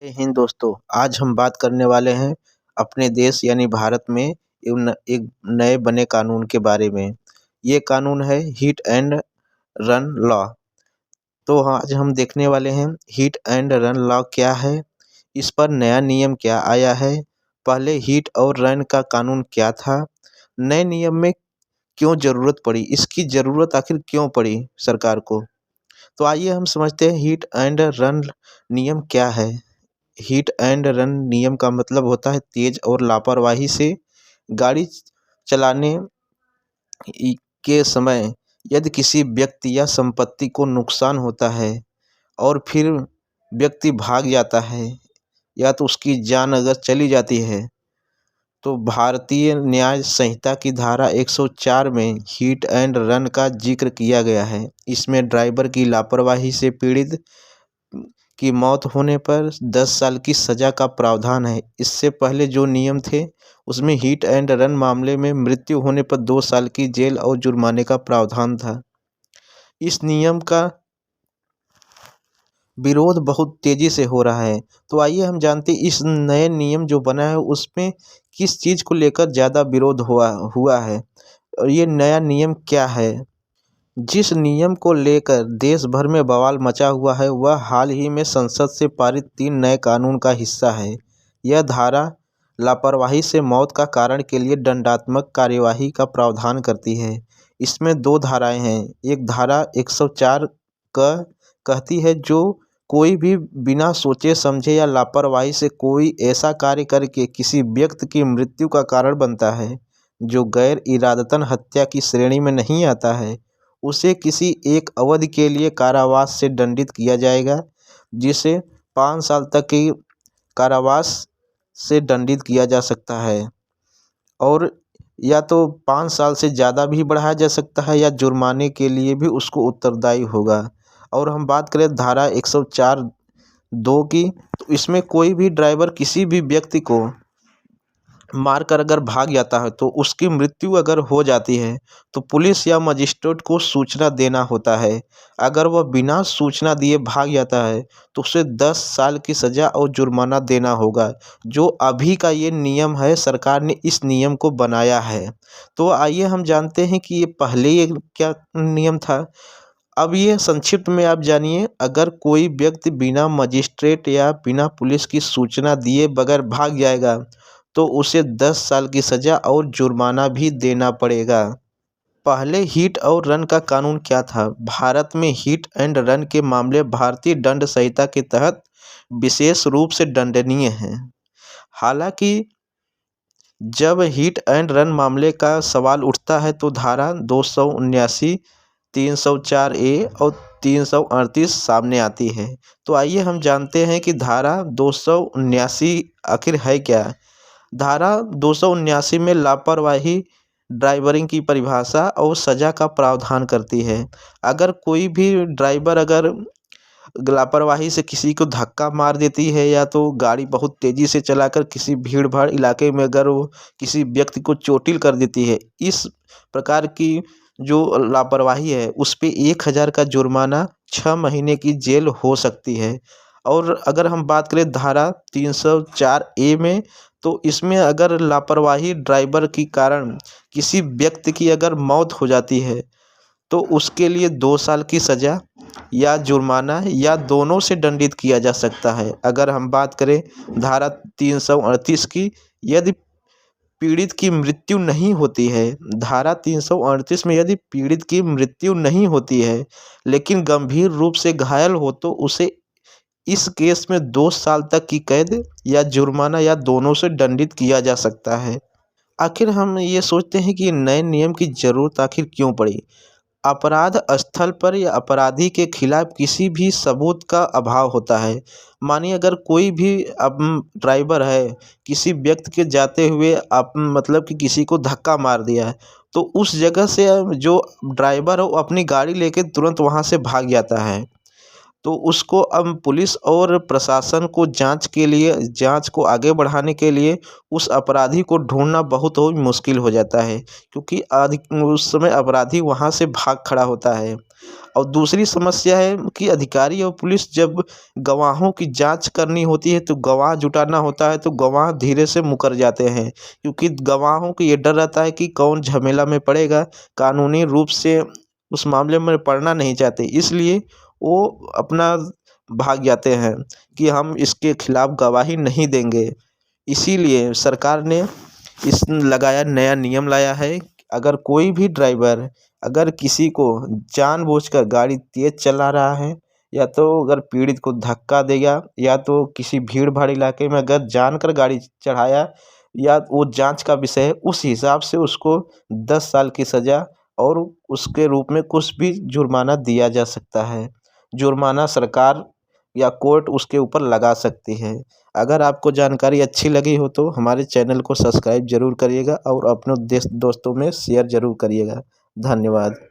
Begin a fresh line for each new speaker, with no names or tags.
जय हिंद दोस्तों। आज हम बात करने वाले हैं अपने देश यानी भारत में एक नए बने कानून के बारे में। ये कानून है हिट एंड रन लॉ। तो आज हम देखने वाले हैं हिट एंड रन लॉ क्या है, इस पर नया नियम क्या आया है, पहले हिट और रन का कानून क्या था, नए नियम में क्यों ज़रूरत पड़ी, इसकी ज़रूरत आखिर क्यों पड़ी सरकार को। तो आइए हम समझते हैं हिट एंड रन नियम क्या है। हिट एंड रन नियम का मतलब होता है तेज और लापरवाही से गाड़ी चलाने के समय यदि किसी व्यक्ति या संपत्ति को नुकसान होता है और फिर व्यक्ति भाग जाता है या तो उसकी जान अगर चली जाती है, तो भारतीय न्याय संहिता की धारा 104 में हिट एंड रन का जिक्र किया गया है। इसमें ड्राइवर की लापरवाही से पीड़ित की मौत होने पर 10 साल की सज़ा का प्रावधान है। इससे पहले जो नियम थे उसमें हिट एंड रन मामले में मृत्यु होने पर 2 साल की जेल और जुर्माने का प्रावधान था। इस नियम का विरोध बहुत तेज़ी से हो रहा है। तो आइए हम जानते हैं इस नए नियम जो बना है उसमें किस चीज़ को लेकर ज़्यादा विरोध हुआ है और ये नया नियम क्या है। जिस नियम को लेकर देश भर में बवाल मचा हुआ है वह हाल ही में संसद से पारित 3 नए कानून का हिस्सा है। यह धारा लापरवाही से मौत का कारण के लिए दंडात्मक कार्यवाही का प्रावधान करती है। इसमें 2 धाराएं हैं। एक धारा 104 कहती है जो कोई भी बिना सोचे समझे या लापरवाही से कोई ऐसा कार्य करके किसी व्यक्ति की मृत्यु का कारण बनता है जो गैर इरादतन हत्या की श्रेणी में नहीं आता है, उसे किसी एक अवधि के लिए कारावास से दंडित किया जाएगा, जिसे 5 साल तक की कारावास से दंडित किया जा सकता है और या तो 5 साल से ज़्यादा भी बढ़ाया जा सकता है या जुर्माने के लिए भी उसको उत्तरदायी होगा। और हम बात करें धारा 104(2) की, तो इसमें कोई भी ड्राइवर किसी भी व्यक्ति को मारकर अगर भाग जाता है तो उसकी मृत्यु अगर हो जाती है तो पुलिस या मजिस्ट्रेट को सूचना देना होता है। अगर वह बिना सूचना दिए भाग जाता है तो उसे 10 साल की सज़ा और जुर्माना देना होगा। जो अभी का ये नियम है, सरकार ने इस नियम को बनाया है। तो आइए हम जानते हैं कि ये पहले ये क्या नियम था। अब ये संक्षिप्त में आप जानिए। अगर कोई व्यक्ति बिना मजिस्ट्रेट या बिना पुलिस की सूचना दिए बगैर भाग जाएगा तो उसे 10 साल की सज़ा और जुर्माना भी देना पड़ेगा। पहले हिट और रन का कानून क्या था। भारत में हिट एंड रन के मामले भारतीय दंड संहिता के तहत विशेष रूप से दंडनीय हैं। हालांकि जब हिट एंड रन मामले का सवाल उठता है तो धारा 279, 304(a) और 338 सामने आती है। तो आइए हम जानते हैं कि धारा 279 आखिर है क्या। धारा 279 में लापरवाही ड्राइवरिंग की परिभाषा और सज़ा का प्रावधान करती है। अगर कोई भी ड्राइवर अगर लापरवाही से किसी को धक्का मार देती है या तो गाड़ी बहुत तेज़ी से चलाकर किसी भीड़ भाड़ इलाके में अगर वो किसी व्यक्ति को चोटिल कर देती है, इस प्रकार की जो लापरवाही है उस पे 1000 का जुर्माना, 6 महीने की जेल हो सकती है। और अगर हम बात करें धारा 304(a) में, तो इसमें अगर लापरवाही ड्राइवर के कारण किसी व्यक्ति की अगर मौत हो जाती है तो उसके लिए 2 साल की सज़ा या जुर्माना या दोनों से दंडित किया जा सकता है। अगर हम बात करें धारा 338 की, यदि पीड़ित की मृत्यु नहीं होती है, धारा 338 में यदि पीड़ित की मृत्यु नहीं होती है लेकिन गंभीर रूप से घायल हो तो उसे इस केस में 2 साल तक की कैद या जुर्माना या दोनों से दंडित किया जा सकता है। आखिर हम ये सोचते हैं कि नए नियम की ज़रूरत आखिर क्यों पड़ी। अपराध स्थल पर या अपराधी के खिलाफ किसी भी सबूत का अभाव होता है। मानिए अगर कोई भी अब ड्राइवर है, किसी व्यक्ति के जाते हुए आप मतलब कि किसी को धक्का मार दिया है, तो उस जगह से जो ड्राइवर है वो अपनी गाड़ी लेके तुरंत वहाँ से भाग जाता है तो उसको अब पुलिस और प्रशासन को जांच को आगे बढ़ाने के लिए उस अपराधी को ढूंढना बहुत ही मुश्किल हो जाता है, क्योंकि उस समय अपराधी वहां से भाग खड़ा होता है। और दूसरी समस्या है कि अधिकारी और पुलिस जब गवाहों की जांच करनी होती है तो गवाह जुटाना होता है, तो गवाह धीरे से मुकर जाते हैं, क्योंकि गवाहों को ये डर रहता है कि कौन झमेला में पड़ेगा, कानूनी रूप से उस मामले में पड़ना नहीं चाहते, इसलिए वो अपना भाग जाते हैं कि हम इसके खिलाफ गवाही नहीं देंगे। इसीलिए सरकार ने नया नियम लाया है। अगर कोई भी ड्राइवर अगर किसी को जानबूझकर गाड़ी तेज चला रहा है, या तो अगर पीड़ित को धक्का देगा, या तो किसी भीड़ भाड़ इलाके में अगर जानकर गाड़ी चढ़ाया, या वो जांच का विषय है, उस हिसाब से उसको 10 साल की सज़ा और उसके रूप में कुछ भी जुर्माना दिया जा सकता है। जुर्माना सरकार या कोर्ट उसके ऊपर लगा सकती है। अगर आपको जानकारी अच्छी लगी हो तो हमारे चैनल को सब्सक्राइब ज़रूर करिएगा और अपने दोस्तों में शेयर ज़रूर करिएगा। धन्यवाद।